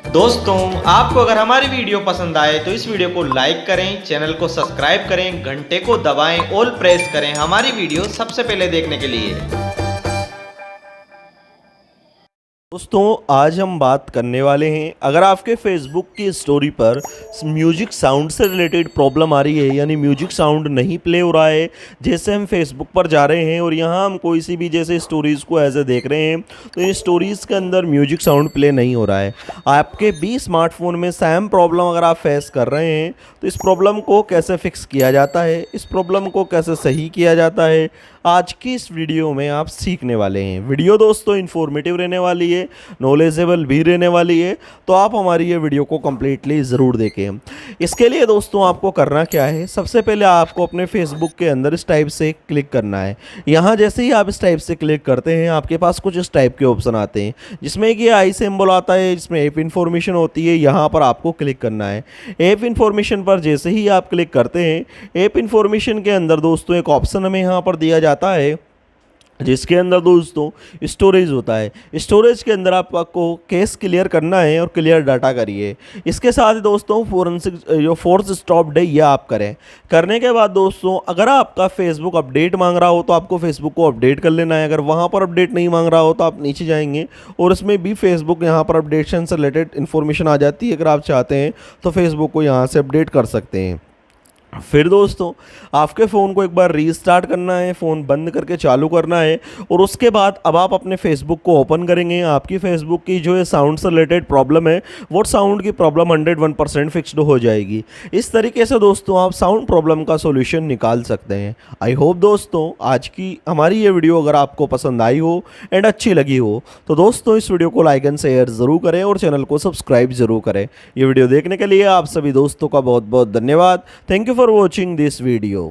दोस्तों, आपको अगर हमारी वीडियो पसंद आए तो इस वीडियो को लाइक करें, चैनल को सब्सक्राइब करें, घंटे को दबाएं, ऑल प्रेस करें हमारी वीडियो सबसे पहले देखने के लिए। दोस्तों, आज हम बात करने वाले हैं, अगर आपके फेसबुक की स्टोरी पर म्यूजिक साउंड से रिलेटेड प्रॉब्लम आ रही है, यानी म्यूजिक साउंड नहीं प्ले हो रहा है। जैसे हम फेसबुक पर जा रहे हैं और यहाँ हम कोई सी भी जैसे स्टोरीज़ को ऐसे देख रहे हैं तो इन स्टोरीज़ के अंदर म्यूजिक साउंड प्ले नहीं हो रहा है। आपके भी स्मार्टफोन में सेम प्रॉब्लम अगर आप फेस कर रहे हैं तो इस प्रॉब्लम को कैसे फिक्स किया जाता है, इस प्रॉब्लम को कैसे सही किया जाता है, आज की इस वीडियो में आप सीखने वाले हैं। वीडियो दोस्तों इन्फॉर्मेटिव रहने वाली है, नॉलेजेबल भी रहने वाली है, तो आप हमारी ये वीडियो को कम्प्लीटली ज़रूर देखें। इसके लिए दोस्तों आपको करना क्या है, सबसे पहले आपको अपने फेसबुक के अंदर इस टाइप से क्लिक करना है। यहाँ जैसे ही आप इस टाइप से क्लिक करते हैं आपके पास कुछ इस टाइप के ऑप्शन आते हैं, जिसमें कि आई सिंबल आता है, जिसमें ऐप इन्फॉर्मेशन होती है। यहाँ पर आपको क्लिक करना है। ऐप इन्फॉर्मेशन पर जैसे ही आप क्लिक करते हैं, ऐप इन्फॉर्मेशन के अंदर दोस्तों एक ऑप्शन हमें यहाँ पर दिया जाता है जिसके अंदर दोस्तों स्टोरेज होता है। स्टोरेज के अंदर आपको केस क्लियर करना है और क्लियर डाटा करिए। इसके साथ ही दोस्तों फोरेंसिक जो फोर्स स्टॉप्ड है ये आप करें। करने के बाद दोस्तों अगर आपका फेसबुक अपडेट मांग रहा हो तो आपको फेसबुक को अपडेट कर लेना है। अगर वहाँ पर अपडेट नहीं मांग रहा हो तो आप नीचे जाएंगे और इसमें भी फेसबुक यहाँ पर अपडेशन से रिलेटेड इन्फॉर्मेशन आ जाती है। अगर आप चाहते हैं तो फेसबुक को यहाँ से अपडेट कर सकते हैं। फिर दोस्तों आपके फ़ोन को एक बार रीस्टार्ट करना है, फ़ोन बंद करके चालू करना है और उसके बाद अब आप अपने फेसबुक को ओपन करेंगे। आपकी फेसबुक की जो है साउंड से रिलेटेड प्रॉब्लम है वो साउंड की प्रॉब्लम 101% फिक्स्ड हो जाएगी। इस तरीके से दोस्तों आप साउंड प्रॉब्लम का सॉल्यूशन निकाल सकते हैं। आई होप दोस्तों आज की हमारी ये वीडियो अगर आपको पसंद आई हो एंड अच्छी लगी हो तो दोस्तों इस वीडियो को लाइक एंड शेयर ज़रूर करें और चैनल को सब्सक्राइब ज़रूर करें। ये वीडियो देखने के लिए आप सभी दोस्तों का बहुत बहुत धन्यवाद। Thank you for watching this video.